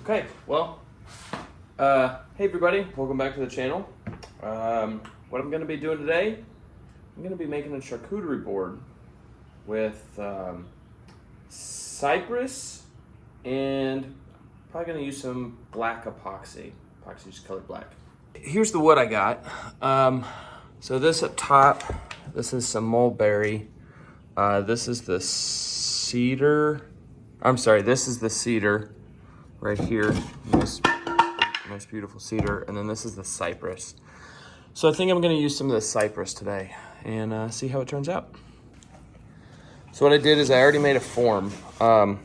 Okay, well, hey everybody, welcome back to the channel. What I'm going to be doing today, I'm going to be making a charcuterie board with cypress and probably going to use some black epoxy. Epoxy is colored black. Here's the wood I got. So this up top, this is some mulberry. This is the cedar. I'm sorry, this is the cedar right here. Most beautiful cedar. And then this is the cypress. So I think I'm gonna use some of the cypress today and see how it turns out. So what I did is I already made a form. I'll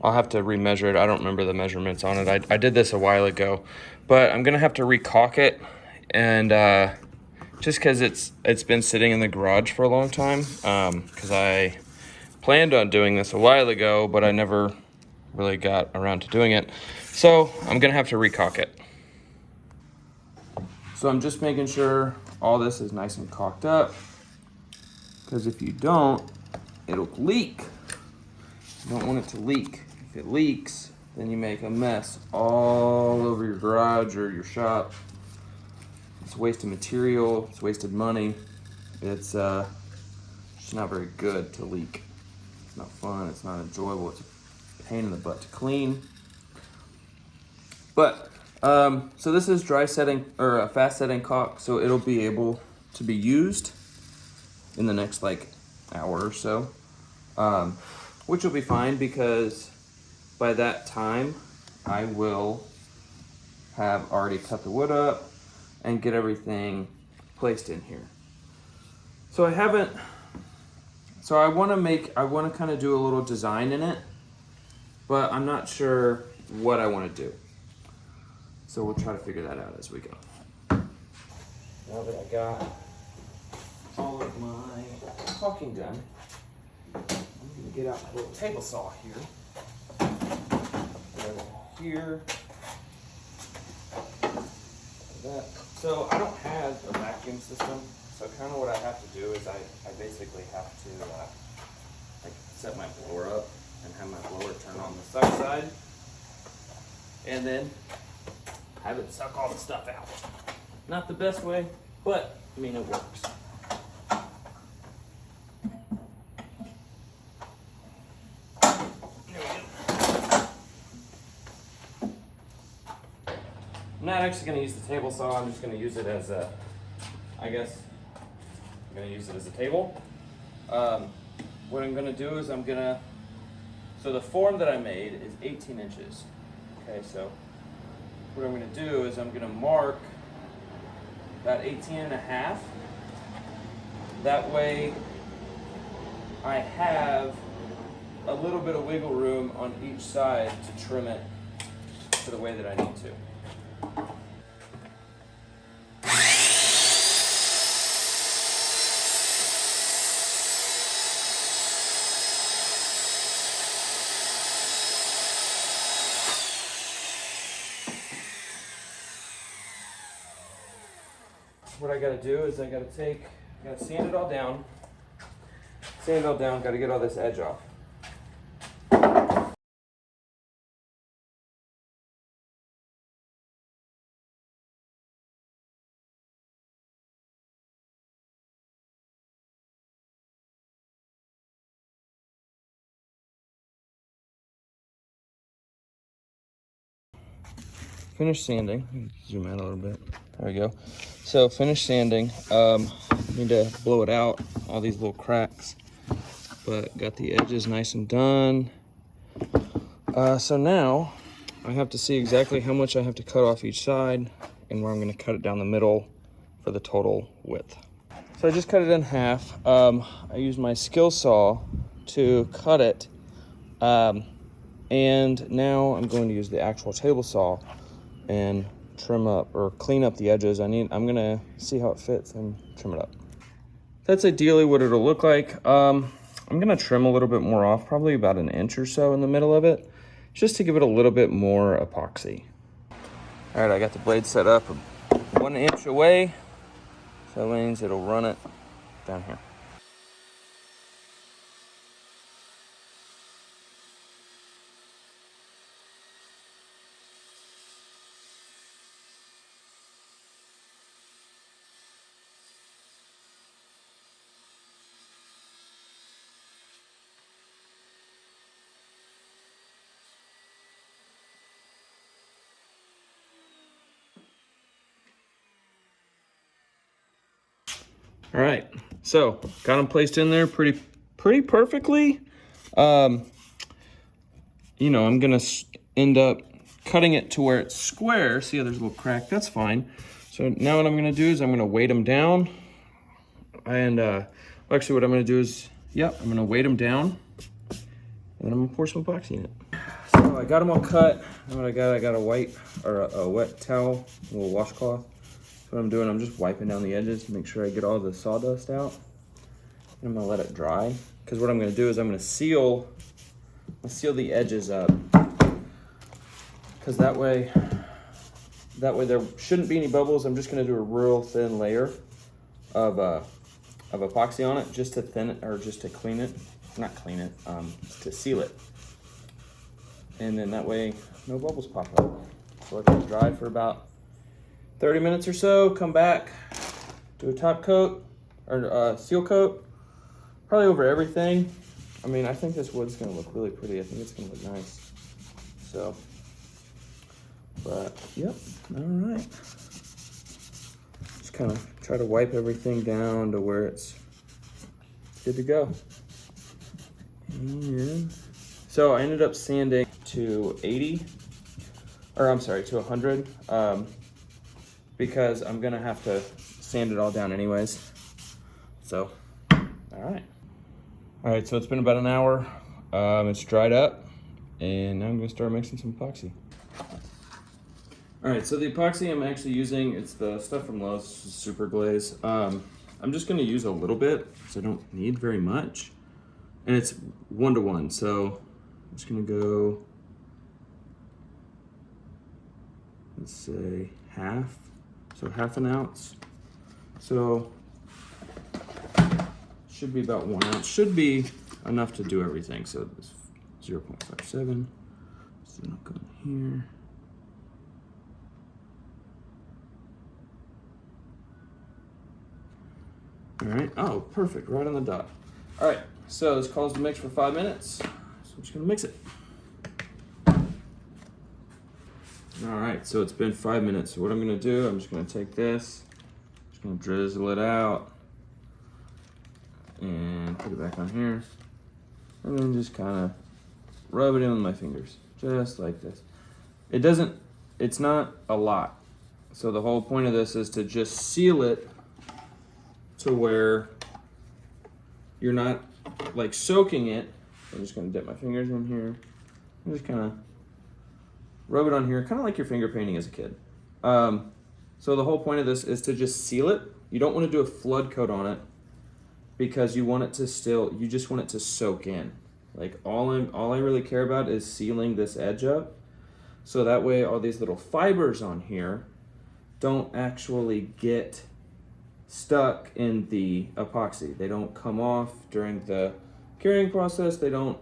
have to remeasure it. I don't remember the measurements on it. I did this a while ago, but I'm gonna have to recaulk it, and just because it's been sitting in the garage for a long time, because I planned on doing this a while ago, but I never really got around to doing it. So I'm gonna have to recaulk it. So I'm just making sure all this is nice and caulked up, because if you don't, it'll leak. You don't want it to leak. If it leaks, then you make a mess all over your garage or your shop. It's wasted material, it's wasted money. It's just not very good to leak. It's not fun, it's not enjoyable, it's a pain in the butt to clean. But, so this is dry setting, or a fast setting caulk, so it'll be able to be used in the next like hour or so. Which will be fine, because by that time I will have already cut the wood up and get everything placed in here. So I want to kind of do a little design in it, but I'm not sure what I want to do. So we'll try to figure that out as we go. Now that I got all of my caulking done, I'm gonna get out my little table saw here. Here. That. So I don't have a vacuum system, so kind of what I have to do is I basically have to like set my blower up and have my blower turn on the suck side, and then have it suck all the stuff out. Not the best way, but I mean it works. I'm not actually going to use the table saw, I'm just going to use it as a, I'm going to use it as a table. What I'm going to do is so the form that I made is 18 inches. Okay, so what I'm going to do is I'm going to mark about 18 and a half. That way I have a little bit of wiggle room on each side to trim it to the way that I need to. What I gotta do is I gotta sand it all down, gotta get all this edge off. Finish sanding. Zoom out a little bit. There we go. So finish sanding. Need to blow it out, all these little cracks, but got the edges nice and done. So now I have to see exactly how much I have to cut off each side and where I'm going to cut it down the middle for the total width. So I just cut it in half. I used my skill saw to cut it, and now I'm going to use the actual table saw and trim up or clean up the edges. I'm gonna see how it fits and trim it up. That's ideally what it'll look like. I'm gonna trim a little bit more off, probably about an inch or so in the middle of it, just to give it a little bit more epoxy. All right, I got the blade set up 1 inch away, so that means it'll run it down here. All right, so got them placed in there pretty perfectly. You know, I'm gonna end up cutting it to where it's square. See how there's a little crack? That's fine. So now what I'm gonna do is I'm gonna weight them down. And actually what I'm gonna do is, I'm gonna weight them down. And then I'm gonna pour some epoxy in it. So I got them all cut. And what I got a white, or a wet towel, a little washcloth. So what I'm doing, I'm just wiping down the edges to make sure I get all the sawdust out. And I'm gonna let it dry. Because what I'm gonna do is I'm gonna seal the edges up. Because that way there shouldn't be any bubbles. I'm just gonna do a real thin layer of epoxy on it, just to thin it, or just to clean it. Not clean it, to seal it. And then that way, no bubbles pop up. So let it dry for about 30 minutes or so, come back, do a top coat, or seal coat, probably over everything. I mean, I think this wood's gonna look really pretty. I think it's gonna look nice. So, but, yep, all right. Just kind of try to wipe everything down to where it's good to go. And so I ended up sanding to 80, or I'm sorry, to 100, because I'm gonna have to sand it all down anyways. So, all right, so it's been about an hour. It's dried up, and now I'm gonna start mixing some epoxy. All right, so the epoxy I'm actually using, it's the stuff from Lowe's, Super Glaze. I'm just gonna use a little bit, because I don't need very much. And it's 1-to-1, so I'm just gonna go, let's say half, so half an ounce. So should be about 1 ounce, should be enough to do everything. So this 0.57, so I'll go in here. All right, oh, perfect, right on the dot. All right, so this calls to mix for 5 minutes. So I'm just gonna mix it. All right, so it's been 5 minutes. So what I'm gonna do, I'm just gonna take this, just gonna drizzle it out and put it back on here. And then just kind of rub it in with my fingers, just like this. It's not a lot. So the whole point of this is to just seal it to where you're not like soaking it. I'm just gonna dip my fingers in here and just kind of rub it on here, kind of like you're finger painting as a kid. So the whole point of this is to just seal it. You don't want to do a flood coat on it because you want it to you just want it to soak in. Like all I really care about is sealing this edge up. So that way all these little fibers on here don't actually get stuck in the epoxy. They don't come off during the curing process. They don't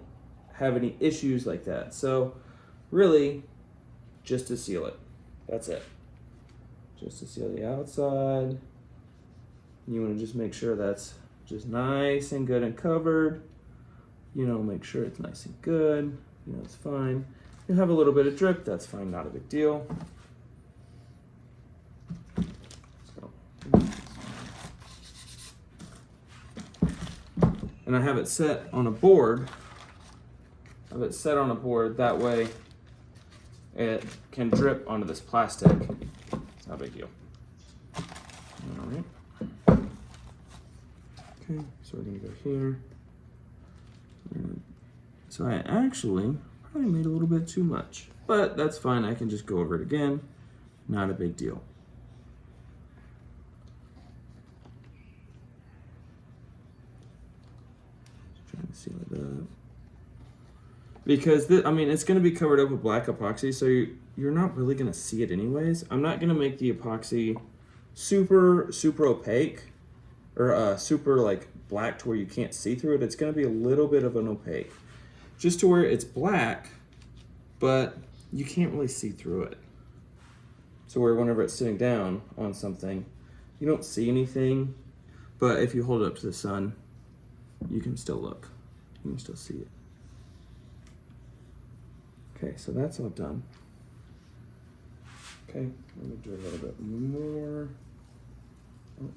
have any issues like that. So really, just to seal it. That's it. Just to seal the outside. You want to just make sure that's just nice and good and covered. You know, make sure it's nice and good. You know, it's fine. You have a little bit of drip, that's fine, not a big deal. So, and I have it set on a board. That way it can drip onto this plastic. It's not a big deal. All right. Okay, so we're gonna go here. So I actually probably made a little bit too much, but that's fine. I can just go over it again. Not a big deal. Just trying to seal it up. Because, I mean, it's going to be covered up with black epoxy, so you're not really going to see it anyways. I'm not going to make the epoxy super opaque or super like black to where you can't see through it. It's going to be a little bit of an opaque. Just to where it's black, but you can't really see through it. So where whenever it's sitting down on something, you don't see anything, but if you hold it up to the sun, you can still look. You can still see it. Okay, so that's all done. Okay, let me do a little bit more. Oh.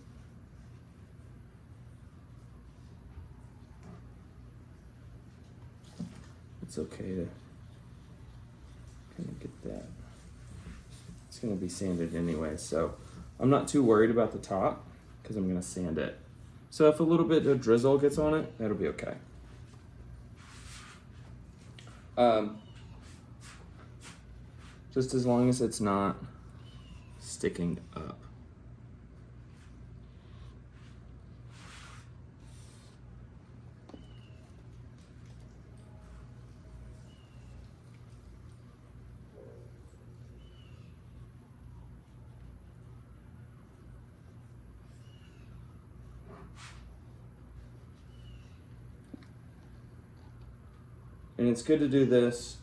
it's okay to kind of get that. It's gonna be sanded anyway, so I'm not too worried about the top because I'm gonna sand it. So if a little bit of drizzle gets on it, that'll be okay. Just as long as it's not sticking up. And it's good to do this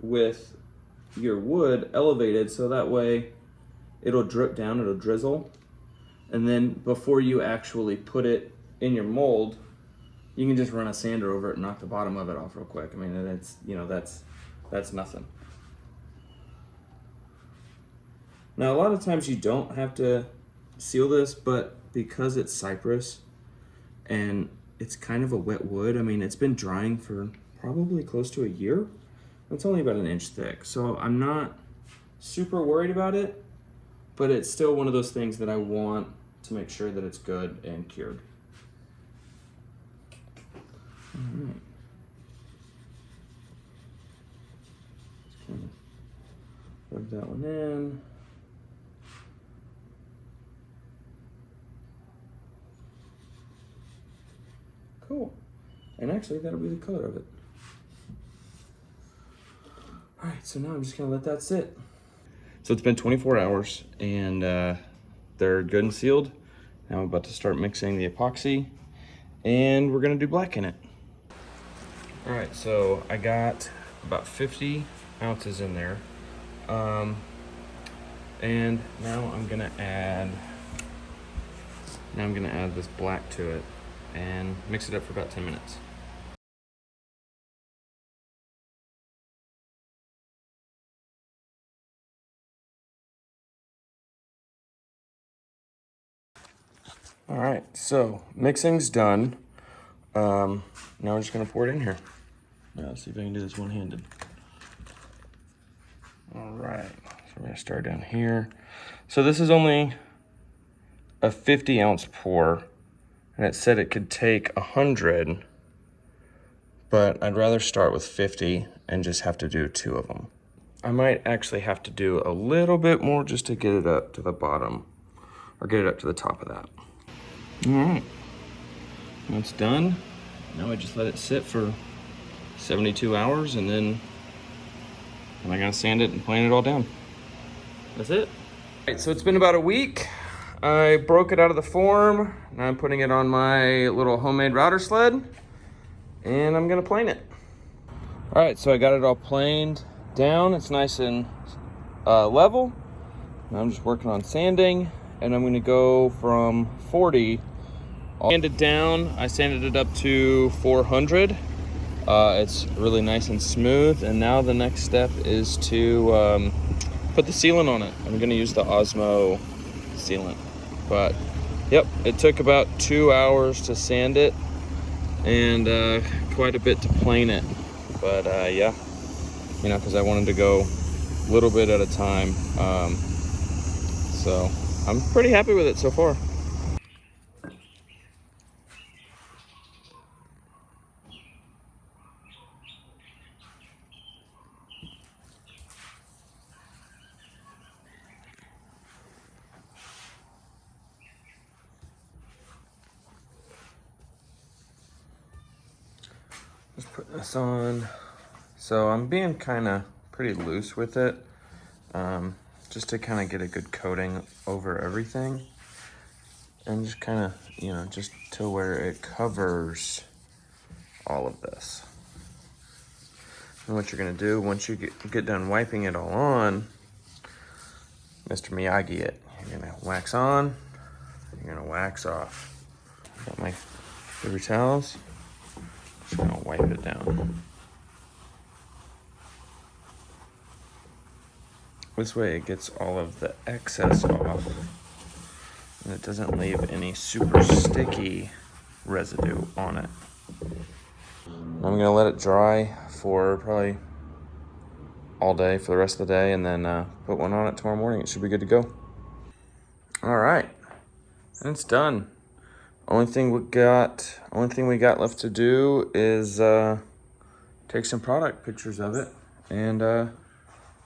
with your wood elevated so that way it'll drip down, it'll drizzle. And then before you actually put it in your mold, you can just run a sander over it and knock the bottom of it off real quick. I mean, that's, you know, that's nothing. Now, a lot of times you don't have to seal this, but because it's cypress and it's kind of a wet wood, I mean, it's been drying for probably close to a year. It's only about 1 inch thick, so I'm not super worried about it, but it's still one of those things that I want to make sure that it's good and cured. All right. Just kind of rub that one in. Cool. And actually, that'll be the color of it. All right, so now I'm just gonna let that sit. So it's been 24 hours and they're good and sealed. Now I'm about to start mixing the epoxy and we're gonna do black in it. All right, so I got about 50 ounces in there. And now I'm gonna add this black to it and mix it up for about 10 minutes. All right, so mixing's done. Now we're just gonna pour it in here. Now let's see if I can do this one-handed. All right, so we're gonna start down here. So this is only a 50 ounce pour, and it said it could take 100, but I'd rather start with 50 and just have to do 2 of them. I might actually have to do a little bit more just to get it up to the bottom, or get it up to the top of that. All right, when it's done, now I just let it sit for 72 hours and then I'm gonna sand it and plane it all down. That's it. All right, so it's been about a week. I broke it out of the form. Now I'm putting it on my little homemade router sled and I'm gonna plane it. All right, so I got it all planed down. It's nice and level. Now I'm just working on sanding and I'm gonna go from 40. Sanded down, I sanded it up to 400. It's really nice and smooth, and now the next step is to put the sealant on it. I'm gonna use the Osmo sealant. But yep, it took about 2 hours to sand it and quite a bit to plane it. But yeah, you know, because I wanted to go a little bit at a time. So I'm pretty happy with it so far. Just put this on. So I'm being kind of pretty loose with it, just to kind of get a good coating over everything. And just kind of, you know, just to where it covers all of this. And what you're gonna do, once you get done wiping it all on, Mr. Miyagi it. You're gonna wax on, you're gonna wax off. Got my paper towels. Just gonna wipe it down. This way it gets all of the excess off and it doesn't leave any super sticky residue on it. I'm gonna let it dry for probably all day for the rest of the day, and then put one on it tomorrow morning. It should be good to go. All right, and it's done. Only thing we got left to do is take some product pictures of it, and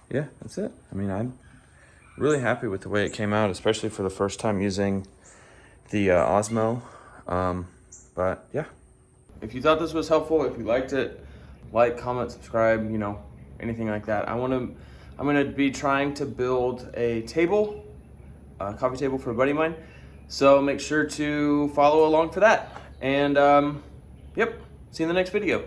yeah, that's it. I mean, I'm really happy with the way it came out, especially for the first time using the Osmo. But yeah, if you thought this was helpful, if you liked it, like, comment, subscribe, you know, anything like that. I'm gonna be trying to build a table, a coffee table for a buddy of mine. So make sure to follow along for that. And yep, see you in the next video.